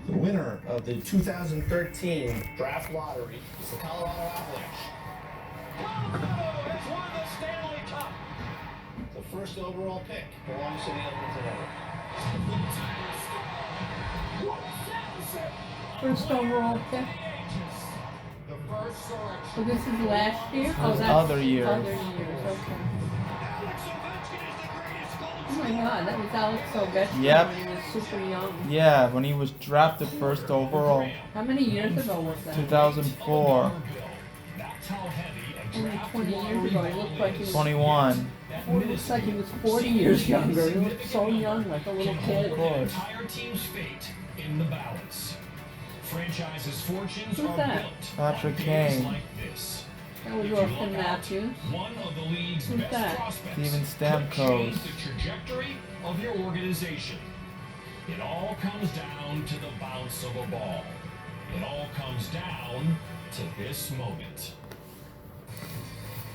The winner of the 2013 draft lottery is the Colorado Avalanche. Colorado has won the Stanley Cup. The first overall pick belongs to the Edmonton Oilers. First overall pick. The first selection. So this is last year? That's other years. Other years, okay. Oh my God, that was Alex Ovechkin Yep. when he was super young. Yeah, when he was drafted first overall, How many years ago was that? 2004, Only 20 years ago. He looked like he was 21. He looks like he was 40 years younger. He looked so young, like a little kid. Of course. Entire team's fate in the balance. Franchise's fortunes Who's are that? built Patrick on days Kane. like this. That was If you Austin look out, Matthews. one of the league's Who's best that? prospects Steven could Stamkos. change the trajectory of your organization. It all comes down to the bounce of a ball. It all comes down to this moment.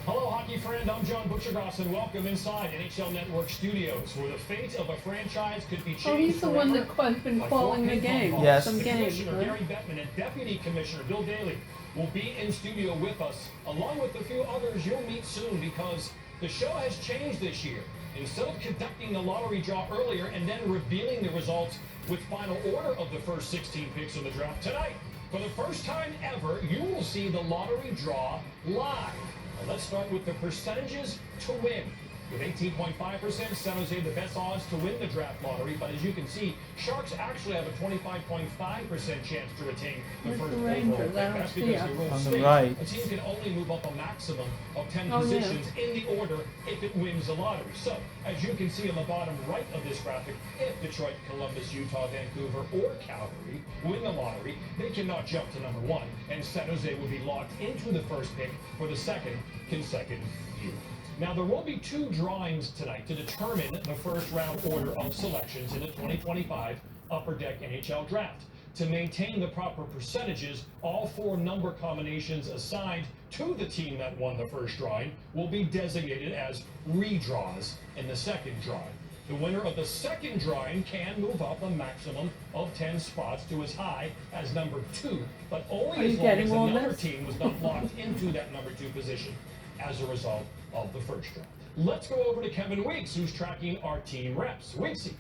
Hello, hockey friend. I'm John Butchergross, and welcome inside NHL Network Studios, where the fate of a franchise could be changed. Oh, he's the one that forever has been by calling the 4 ping-pong game. balls. Yes. Some The games, Commissioner right? Gary Bettman and Deputy Commissioner Bill Daly will be in studio with us, along with a few others you'll meet soon, because the show has changed this year. Instead of conducting the lottery draw earlier and then revealing the results with final order of the first 16 picks of the draft tonight, for the first time ever, you will see the lottery draw live. Now let's start with the percentages to win. With 18.5%, San Jose the best odds to win the draft lottery, but as you can see, Sharks actually have a 25.5% chance to retain the Where's first the overall Rangers? pick. I don't That's see because it. the rules On the state right. a team can only move up a maximum of 10 Oh, yeah. positions in the order if it wins the lottery. So, as you can see on the bottom right of this graphic, if Detroit, Columbus, Utah, Vancouver, or Calgary win the lottery, they cannot jump to number 1, and San Jose will be locked into the first pick for the second consecutive year. Now, there will be 2 drawings tonight to determine the first round order of selections in the 2025 Upper Deck NHL Draft. To maintain the proper percentages, all 4 number combinations assigned to the team that won the first drawing will be designated as redraws in the second drawing. The winner of the second drawing can move up a maximum of 10 spots to as high as number 2, but Are only you as long getting as all another this? team was not locked into that number 2 position as a result of the first draft. Let's go over to Kevin Weeks, who's tracking our team reps. Weeksy.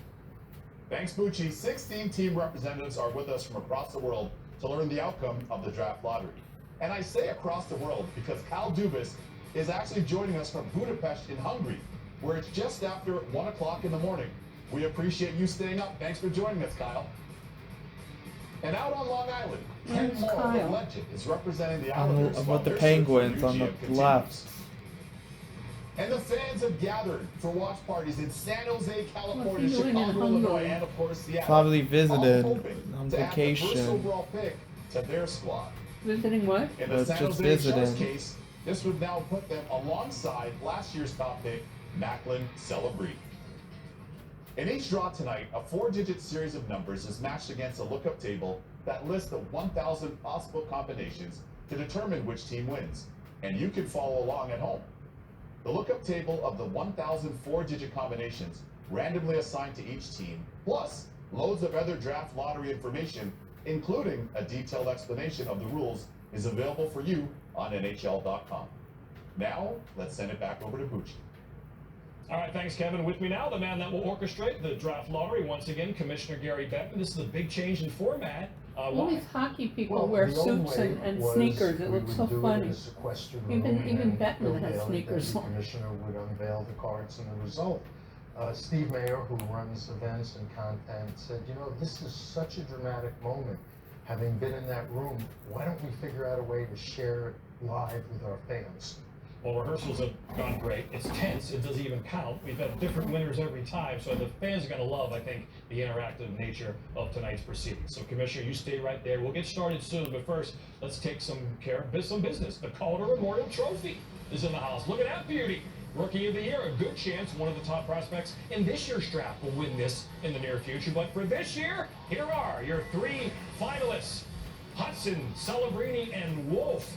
Thanks, Bucci. 16 team representatives are with us from across the world to learn the outcome of the draft lottery. And I say across the world because Kyle Dubas is actually joining us from Budapest in Hungary, where it's just after 1 o'clock in the morning. We appreciate you staying up. Thanks for joining us, Kyle. And out on Long Island, Ken Where's Moore, the Kyle? legend, is representing the On Islanders. the- while with the their search for a Penguins new on the GM continues. left. And the fans have gathered for watch parties in San Jose, California, What's he doing in Chicago, Illinois, Hungary? and of course Seattle. Probably visited All hoping on to add the first vacation. overall pick to their squad. Visiting what? In the San just Jose Sharks visiting. case, this would now put them alongside last year's top pick, Macklin Celebrini. In each draw tonight, a 4-digit series of numbers is matched against a lookup table that lists the 1,000 possible combinations to determine which team wins, and you can follow along at home. The lookup table of the 1,000 4-digit combinations randomly assigned to each team, plus loads of other draft lottery information, including a detailed explanation of the rules, is available for you on NHL.com. Now, let's send it back over to Bucci. All right, thanks, Kevin. With me now, the man that will orchestrate the draft lottery, once again, Commissioner Gary Bettman. This is a big change in format. All Why? these hockey people Well, wear the old suits way and was sneakers. It we looks would so do it funny. in a sequestered Even room, Bettman Bill has Daly, sneakers the on. commissioner, would unveil the cards and the result. Steve Mayer, who runs events and content, said, you know, this is such a dramatic moment. Having been in that room, why don't we figure out a way to share it live with our fans? Well, rehearsals have gone great. It's tense. It doesn't even count. We've had different winners every time, so the fans are going to love, I think, the interactive nature of tonight's proceedings. So, Commissioner, you stay right there. We'll get started soon, but first, let's take some care of some business. The Calder Memorial Trophy is in the house. Look at that beauty. Rookie of the Year, a good chance one of the top prospects in this year's draft will win this in the near future. But for this year, here are your 3 finalists: Hudson, Celebrini, and Wolf.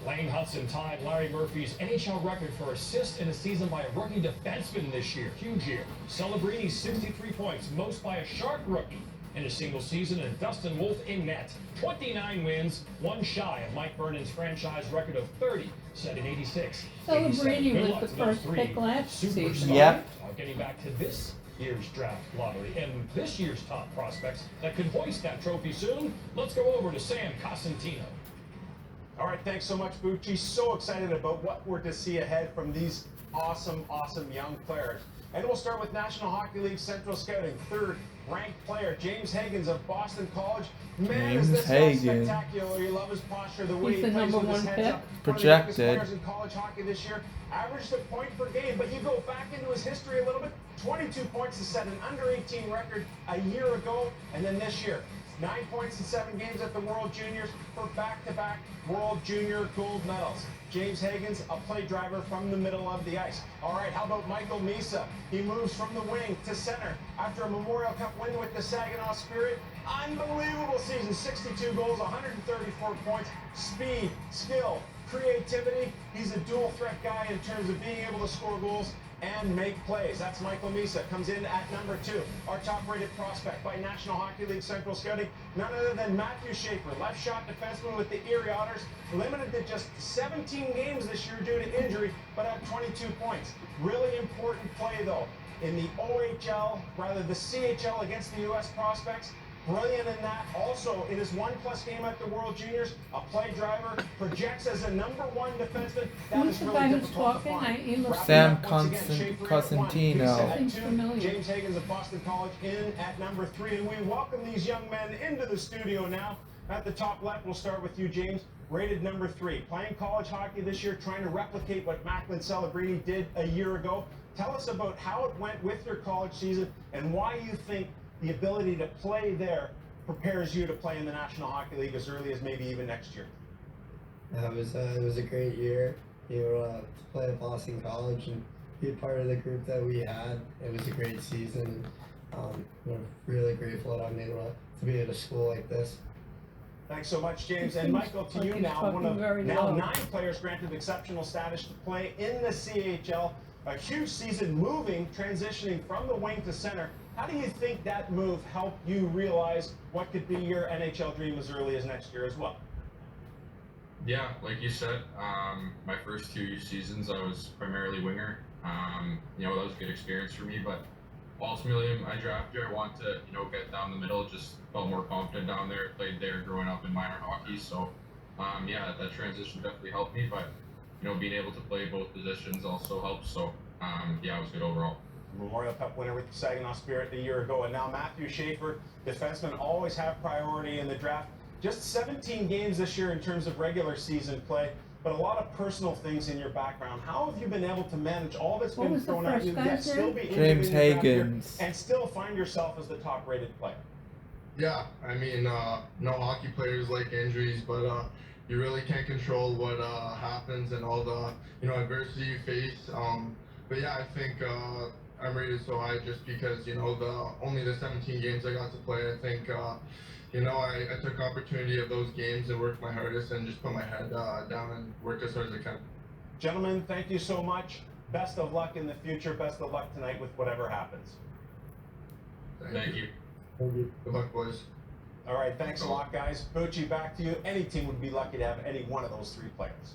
Lane Hudson tied Larry Murphy's NHL record for assists in a season by a rookie defenseman this year. Huge year. Celebrini, 63 points, most by a Shark rookie. in a single season, and Dustin Wolf in net. 29 wins, one shy of Mike Vernon's franchise record of 30, set in 86. Celebrini Good was luck the to those first three pick last season. superstars. Yep. Getting back to this year's draft lottery and this year's top prospects that could hoist that trophy soon, let's go over to Sam Cosentino. All right, thanks so much, Bucci. So excited about what we're to see ahead from these awesome young players. And we'll start with National Hockey League Central Scouting, third-ranked player, James Higgins of Boston College. Man, is this guy spectacular. You love his posture, the way He's he the plays number with his one heads pick. up. Projected. One of the youngest players in college hockey this year. Averaged a point per game, but you go back into his history a little bit. 22 points to set an under-18 record a year ago, and then this year, 9 points in 7 games at the World Juniors for back-to-back World Junior gold medals. James Higgins, a play driver from the middle of the ice. All right, how about Michael Misa? He moves from the wing to center after a Memorial Cup win with the Saginaw Spirit. Unbelievable season, 62 goals, 134 points, speed, skill, creativity. He's a dual threat guy in terms of being able to score goals and make plays. That's Michael Misa, comes in at number 2. Our top-rated prospect by National Hockey League Central Scouting, none other than Matthew Schaefer, left shot defenseman with the Erie Otters, limited to just 17 games this year due to injury, but at 22 points. Really important play, though, in the OHL, rather the CHL against the U.S. prospects. Brilliant in that. Also, in his 1+ game at the World Juniors, a play driver, projects as a #1 defenseman. That Who's is the really guy who's difficult to talking? find. He looks Sam Wrapping up once again, Schaefer at 1. Cosentino. Seems Seems familiar. James Higgins of Boston College in at number 3, and we welcome these young men into the studio now. At the top left, we'll start with you, James. Rated number 3, playing college hockey this year, trying to replicate what Macklin Celebrini did a year ago. Tell us about how it went with your college season and why you think the ability to play there prepares you to play in the National Hockey League as early as maybe even next year. It was a great year, to play at Boston College and be a part of the group that we had. It was a great season. We're really grateful that I'm able to be at a school like this. Thanks so much, James. And He's Michael, to you talking now, one of very now low. 9 players granted exceptional status to play in the CHL. A huge season moving, transitioning from the wing to center. How do you think that move helped you realize what could be your NHL dream as early as next year as well? Yeah, like you said, my first 2 seasons I was primarily winger. That was a good experience for me, but ultimately my draft year I wanted to, get down the middle, just felt more confident down there, played there growing up in minor hockey. So that transition definitely helped me, but being able to play both positions also helps. So it was good overall. Memorial Cup winner with the Saginaw Spirit a year ago, and now Matthew Schaefer, defensemen always have priority in the draft. Just 17 games this year in terms of regular season play, but a lot of personal things in your background. How have you been able to manage all that's What been was the thrown at first you, yet guy's still name? be James injured in your draft year Higgins. and still find yourself as the top-rated player? Yeah, I mean, no hockey players like injuries, but you really can't control what happens and all the adversity you face. But yeah, I think I'm rated so high just because only the 17 games I got to play. I think I took opportunity of those games and worked my hardest and just put my head down and worked as hard as I can. Gentlemen, thank you so much. Best of luck in the future. Best of luck tonight with whatever happens. Thank you. Thank you. Good luck, boys. All right, thanks a lot, guys. Bucci, back to you. Any team would be lucky to have any one of those 3 players.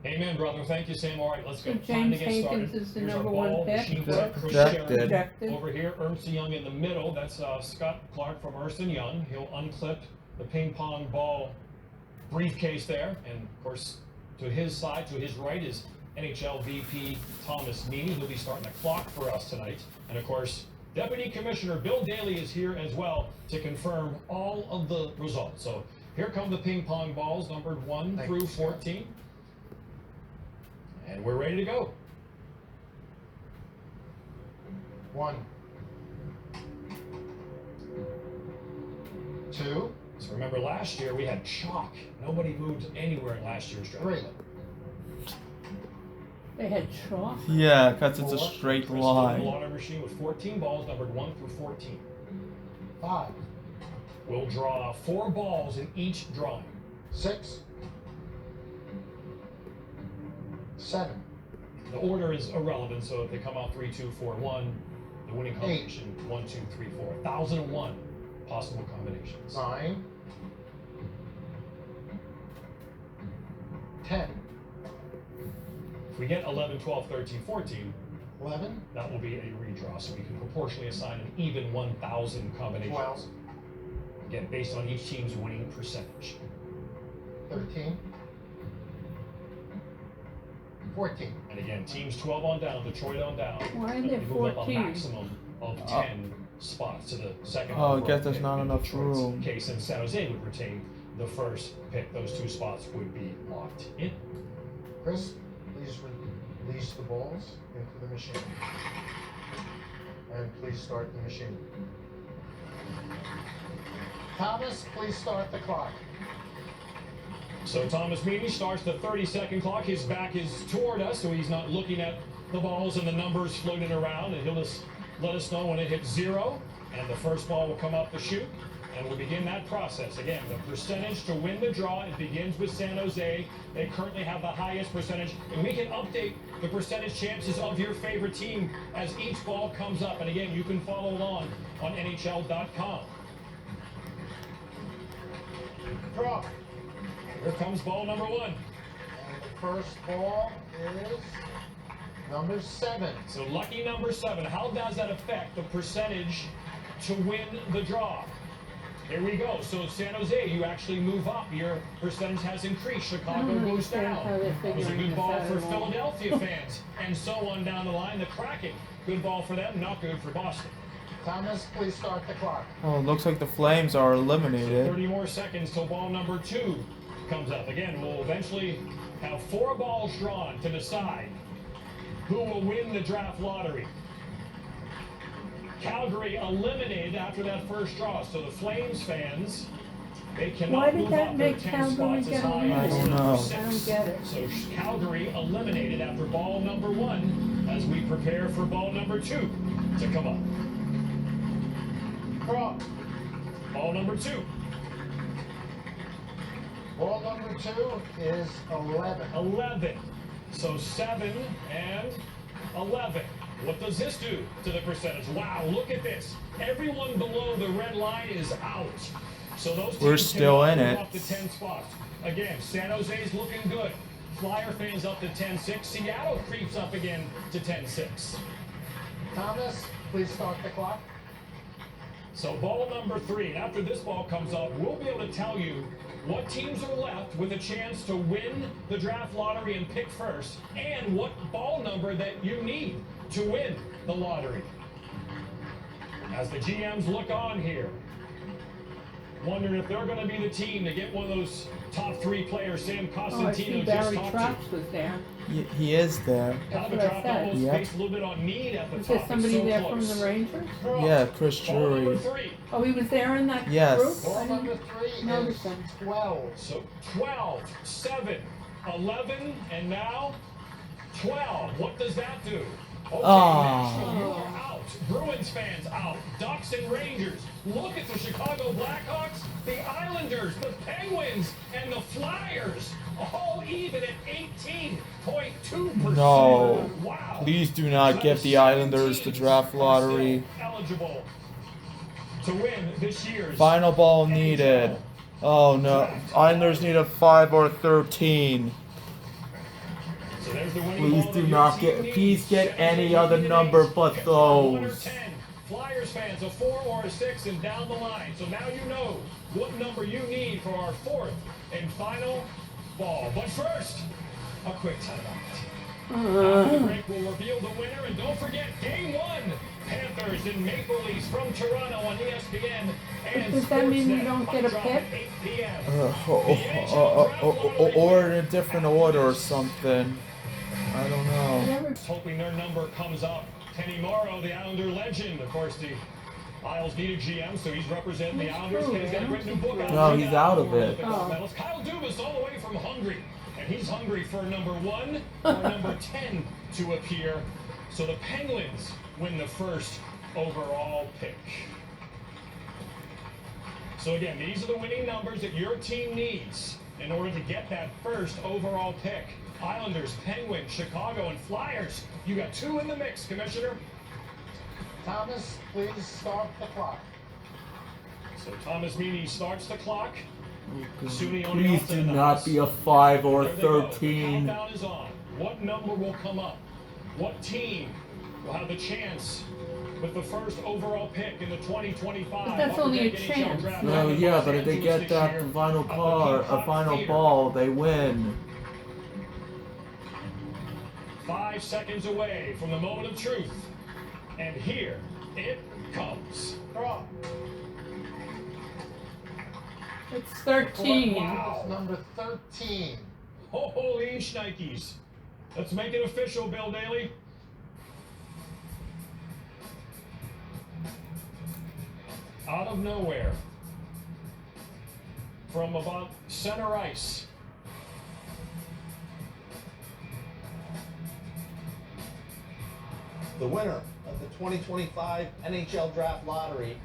Amen, brother. Thank you, Sam. All right, let's go. So Time to James get started. Higgins is the Here's our #1 ball. pick. Machine clock. Chris Projected. Sherry. Projected. Over here, Ernst Young in the middle. That's Scott Clark from Ernst & Young. He'll unclip the ping pong ball briefcase there. And, of course, to his side, to his right, is NHL VP Thomas Meany. He'll be starting the clock for us tonight. And, of course, Deputy Commissioner Bill Daly is here as well to confirm all of the results. So here come the ping pong balls, numbered 1 through 14. And we're ready to go. 1, 2, So remember last year we had chalk. Nobody moved anywhere in last year's draft. 3. They had chalk. Yeah, because it's a 4. straight Chris line. Lottery machine with 14 balls, numbered 1 through 14. 5, We'll draw 4 balls in each drawing. 6, 7, The order is irrelevant, so if they come out 3, 2, 4, 1, the winning combination 1, 2, 3, 4. 1001. possible combinations. 9, 10, If we get 11, 12, 13, 14, 11, that will be a redraw, so we can proportionally assign an even 1,000 combinations. 12, Again, based on each team's winning percentage. 13, 14. And again, teams 12 on down, Detroit on down. Why are there move up a 14? maximum of 10 spots to the second. Oh, I overall guess there's pick not in enough Detroit's room. case, and San Jose would retain the first pick. Those 2 spots would be locked in. Chris, please release the balls into the machine. And please start the machine. Thomas, please start the clock. So Thomas Meany starts the 30-second clock. His back is toward us, so he's not looking at the balls and the numbers floating around. And he'll just let us know when it hits 0, and the first ball will come up the chute, and we'll begin that process. Again, the percentage to win the draw, it begins with San Jose. They currently have the highest percentage, and we can update the percentage chances of your favorite team as each ball comes up. And again, you can follow along on NHL.com. Draw. Here comes ball number 1. And the first ball is number 7. So lucky number 7. How does that affect the percentage to win the draw? Here we go. So San Jose, you actually move up. Your percentage has increased. Chicago moves down. That was a good ball for Philadelphia fans. And so on down the line. The Kraken, good ball for them, not good for Boston. Thomas, please start the clock. Oh, it looks like the Flames are So eliminated. 30 more seconds till ball number 2 comes up. Again, we'll eventually have 4 balls drawn to decide who will win the draft lottery. Calgary eliminated after that first draw, so the Flames fans, they cannot Why did move that up their make 10 Calgary spots as get high I as don't number know. 6. I don't get it. So Calgary eliminated after ball number 1 as we prepare for ball number 2 to come up. Draw. Ball number 2. Ball number 2 is 11. 11. So 7 and 11. What does this do to the percentage? Wow, look at this. Everyone below the red line is out. So those teams We're still cannot in move it. up to 10 spots. Again, San Jose's looking good. Flyer fans up to 10-6. Seattle creeps up again to 10-6. Thomas, please start the clock. So ball number 3. After this ball comes up, we'll be able to tell you what teams are left with a chance to win the draft lottery and pick first, and what ball number that you need to win the lottery. As the GMs look on here, wondering if they're going to be the team to get one of those top 3 players Sam Oh, I Costantino see just Barry talked to. Trotz was there. He is there. Kind of a That's what I drop said. almost Yep. based a little bit on need at the Was top. there somebody It's so there close. from the Rangers? Yeah, Chris Ball number Drury. 3. Oh, he was there in that Yes. group? Ball I number didn't 3 notice is him. 12. So 12, 7, 11, and now 12. What does that do? Okay, Nashville, you are out. Bruins fans out. Ducks and Rangers. Look at the Chicago Blackhawks, the Islanders, the Penguins, and the Flyers. All even at 18.2%. No. Wow. Please do not So give the 7 Islanders the teams draft are lottery. still eligible to win this year's Final ball NHL. needed. Oh no. Islanders need a 5 or 13. So there's the winning Please ball do that your not team get. needs. Please get any 17 other to 8. number but It's a 1 or those. 10. Flyers fans, a 4 or a 6 and down the line. So now you know what number you need for our 4th and final ball. But first, a quick timeout. After the break, we'll reveal the winner. And don't forget, Game 1, Panthers and Maple Leafs from Toronto on ESPN and Does that mean we Sportsnet. don't get a Puck drop pick? at 8 p.m. Or in a different order or something. I don't know. Never. Hoping their number comes up. Kenny Morrow, the Islander legend. Of course, the Isles need a GM, so he's representing the That's Islanders. true, He's got a yeah. great new book out. No, he's out of it. Oh. Kyle Dubas all the way from Hungary. And he's hungry for number 1 or number 10 to appear. So the Penguins win the first overall pick. So again, these are the winning numbers that your team needs in order to get that first overall pick. Islanders, Penguins, Chicago, and Flyers. You got 2 in the mix, Commissioner. Thomas, please start the clock. So Thomas Meany starts the clock. Please do not be a 5 or There they go. The 13. countdown is on. What number will come up? What team will have the chance with the first overall pick in the 2025? But that's only a NHL chance. Draft Well, in yeah, Los but if they Angeles get this that year final at the car, a Peacock final Theater. ball, they win. 5 seconds away from the moment of truth. And here it comes. Draw. It's 13. Wow. It's number 13. Holy shnikes. Let's make it official, Bill Daly. Out of nowhere, from about center ice, The winner of the 2025 NHL Draft Lottery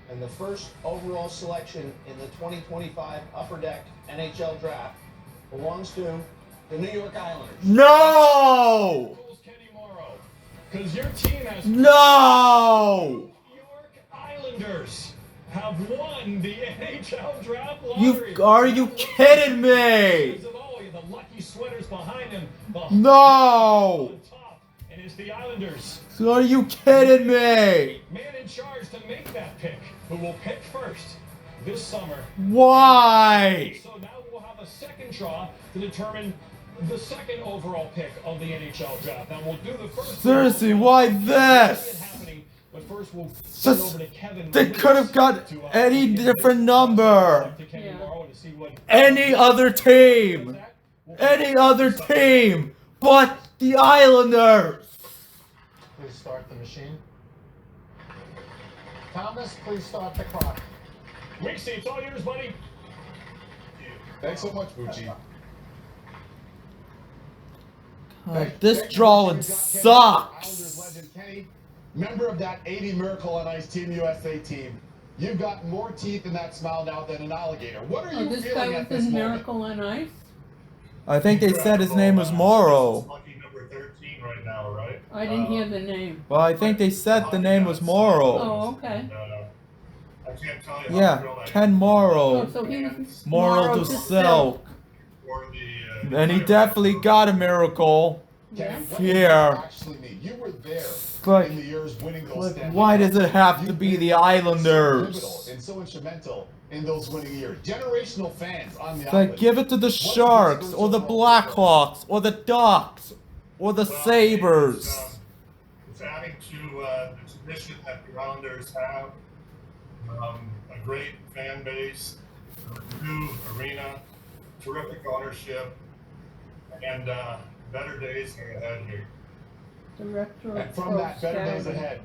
and the first overall selection in the 2025 Upper Deck NHL Draft belongs to the New York Islanders. No! Kenny Morrow, because your team has No! New York Islanders have won the NHL Draft You Lottery. are you kidding me? Because of all the lucky sweaters behind him. No! On top, and it's the Islanders. Are you kidding me? Man in charge to make that pick, who will pick first this summer. Why? So now we'll have a second draw to determine the second overall pick of the NHL draft. Now we'll do the first. Seriously, why this? But first we'll send over to Just, Kevin. they could have got any different number. Yeah. Any other team. Any other team but the Islanders. Please start the machine. Thomas, please start the clock. Weeksy, it's all yours, buddy. Thanks so much, Bucci. This drawing sucks. Islanders legend Kenny, member of that 80 Miracle on Ice Team USA team. You've got more teeth in that smile now than an alligator. What are you This feeling guy at was this in moment? Miracle on Ice? I think they said his name was Morrow. Lucky number 13 right now, right? I didn't hear the name. Well, I think they said the name was Morrow. Oh, okay. I can't tell you how Yeah, thrilled I am Ken Oh, Morrow. so he was Moral to Silk. for the, And he definitely got a miracle. Yeah. What did Here. you actually mean? You were there Like- in the years winning those Like, Stanley why Cups. does it have to be You've the been Islanders? So pivotal and so instrumental in those winning years. Generational fans on the Like, island. give it to the Sharks, or the Blackhawks, or the Ducks, or the Sabres. It's adding to the tradition that the Islanders have. A great fan base, a new arena, terrific ownership, and better days are ahead here. Director of And from that better days Scouting. ahead,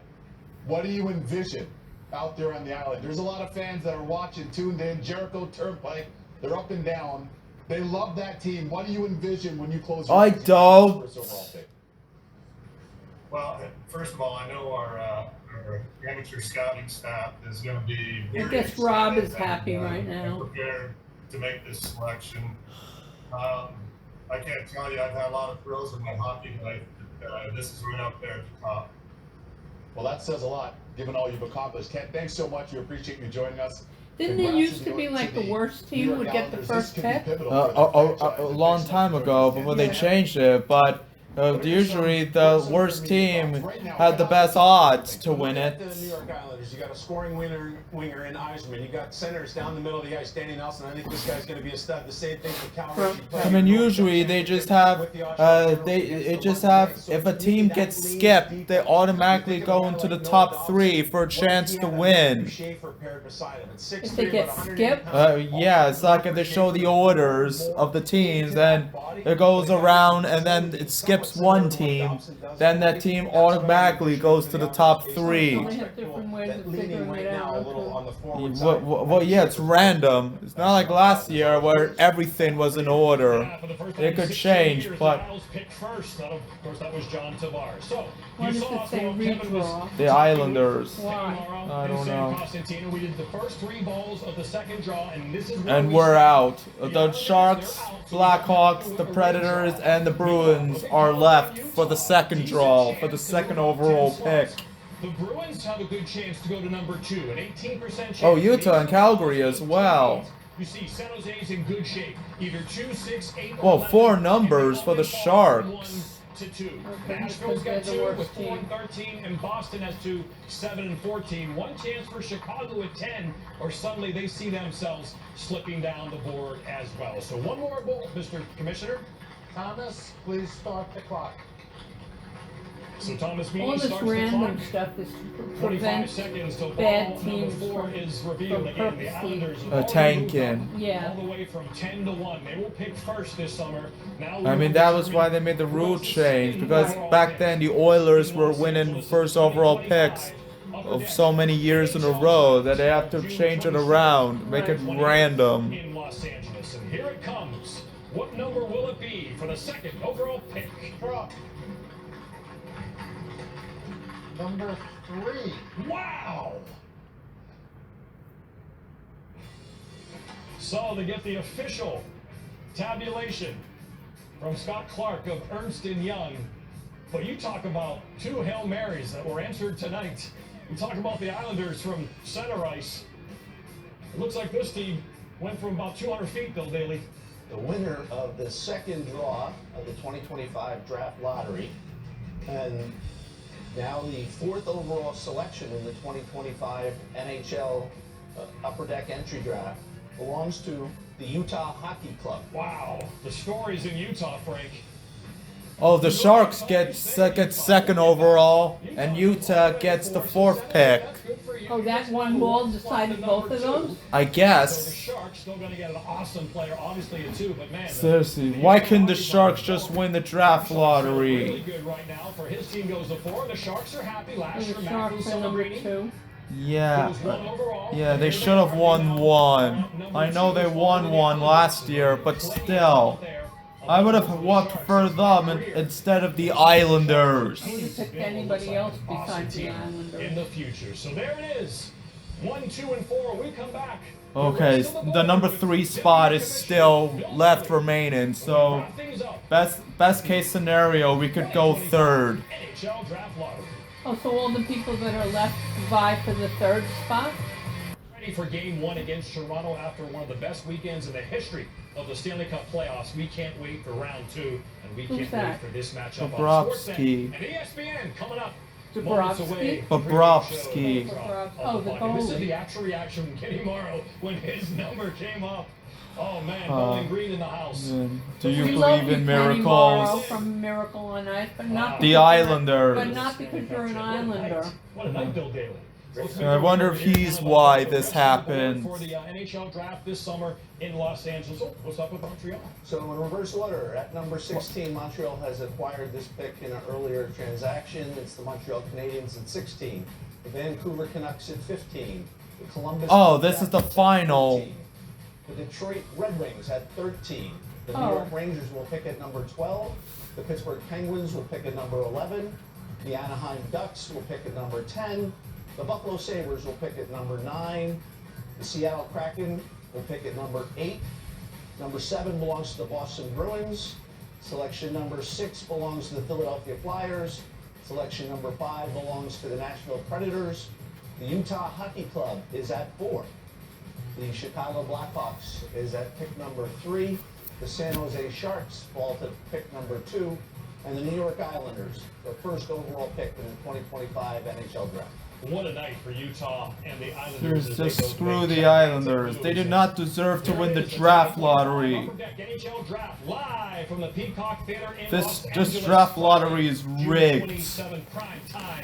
what do you envision out there on the island? There's a lot of fans that are watching, tuned in. Jericho Turnpike, they're up and down. They love that team. What do you envision when you close your I eyes and don't. first overall pick? Well, first of all, I know our amateur scouting staff is going to be very guess Rob excited is happy and, right now. and prepared to make this selection. I can't tell you, I've had a lot of thrills in my hockey life. This is right up there at the top. Well, that says a lot, given all you've accomplished. Ken, thanks so much. We appreciate you joining us. Didn't it Congrats used to be like the worst New team York would get the Islanders. first This could be pick? pivotal for the franchise. A long time ago, before they changed it, but usually the worst team had the best odds to win it. The New York Islanders, you got a scoring winger in Eisman. You got centers down the middle of the ice, Danny Nelson. I think this guy's going to be a stud. The same thing for Calgary. I mean, usually they just have, if a team gets skipped, they automatically go into the top 3 for a chance to win. If they get skipped? Yeah, it's like if they show the orders of the teams, then it goes around and then it skips one team, then that team automatically goes to the top 3. They have different ways of figuring it out. Well, yeah, it's random. It's not like last year where everything was in order. It could change, but First, of course, that was John Tavares. So, Why you does saw it us say when Kevin was redraw? the Islanders. Why? I don't know. Constantino. We did the first 3 balls of the second draw, and this is where And we we're start. out. The Sharks, Blackhawks, the Predators, and the Bruins are left for the second draw, for the second overall pick. The Bruins have a good chance to go to number 2, an 18% chance. Oh, Utah and Calgary as well. You see, San Jose's in good shape. Either 2, 6, 8, or Well, 11, 4 and numbers they for the all fall Sharks. 1 to 2. Okay, Nashville's got because they're 2 the with worst 4 and team. 13, and Boston has 2, 7 and 14. One chance for Chicago at 10, or suddenly they see themselves slipping down the board as well. So one more bolt, Mr. Commissioner. Thomas, please start the clock. So Thomas All Meany this starts the clock. random stuff is to 25 prevent seconds till bad ball number teams 4 from- is revealed. from Again, the purposely- Islanders have A already tanking. moved up Yeah. all the way from 10 to 1. They will pick first this summer. Now I mean, that was why they made the rule change, because back then the Oilers were winning first overall picks of so many years in a row that they have to change it around, make it random. in Los Angeles. And here it comes. What number will it be for the second overall pick? Number 3. Wow! So to get the official tabulation from Scott Clark of Ernst & Young. But you talk about 2 Hail Marys that were answered tonight. You talk about the Islanders from center ice. It looks like this team went from about 200 feet, Bill Daly. The winner of the second draw of the 2025 draft lottery, and now the 4th overall selection in the 2025 NHL Upper Deck Entry Draft, belongs to the Utah Hockey Club. Wow, the stories in Utah, Frank. Oh, the Sharks get second overall, and Utah gets the 4th pick. Oh, that one ball decided both of those? I So the guess. Sharks still going to get an awesome player, obviously a 2, but man. Seriously, why couldn't the Sharks just win the draft Really lottery? good right now. For his team goes to 4. The Sharks are happy. Last And year, the Matt Sharks was are number celebrating. 2. Yeah. overall. Yeah, they should have won 1. I know they won 1 last year, but still. I would have preferred them instead of the Islanders. Who picked anybody else besides the in Islanders? the future. So there it is. 1, 2, and 4. We come back. Okay, the number 3 spot is still left remaining, so best case scenario, we could go 3rd. NHL draft lottery. Oh, so all the people that are left vie for the 3rd spot? Ready for game 1 against Toronto after one of the best weekends in the history of the Stanley Cup playoffs. We can't wait for round 2, and we Who's can't that? wait for this matchup Bobrovsky. on Sportsnet and ESPN coming up. Bobrovsky? Moments away. Bobrovsky. Oh, the This is goalie. the actual reaction from Kenny Morrow when his number came up. Oh man, Bowling Green in the house. Do you We love believe in Kenny Morrow miracles? from Miracle on Ice, but not The because you're- Islanders. But not because you're an Islander. What a night, Bill Daly. I wonder if he's why this happened. For the NHL draft this summer in Los Angeles. Oh, what's up with Montreal? So in reverse order, at number 16, Montreal has acquired this pick in an earlier transaction. It's the Montreal Canadiens at 16, the Vancouver Canucks at 15, the Columbus. Oh, this Blue is the Jackets at final. 14, the Detroit Red Wings at 13, the New Oh. York Rangers will pick at number 12, the Pittsburgh Penguins will pick at number 11, the Anaheim Ducks will pick at number 10, the Buffalo Sabres will pick at number 9, the Seattle Kraken will pick at number 8, number 7 belongs to the Boston Bruins, selection number 6 belongs to the Philadelphia Flyers, selection number 5 belongs to the Nashville Predators, the Utah Hockey Club is at 4, the Chicago Blackhawks is at pick number 3, the San Jose Sharks fall to pick number 2, and the New York Islanders, the first overall pick in the 2025 NHL Draft. What a night for Utah and the Islanders. as they Just both screw make the champions Islanders. and They do losers. not deserve to win the There it is, draft the lottery. Upper Deck NHL Draft live from the Peacock Theater in This Los this Angeles. draft lottery is June rigged. 27 prime time.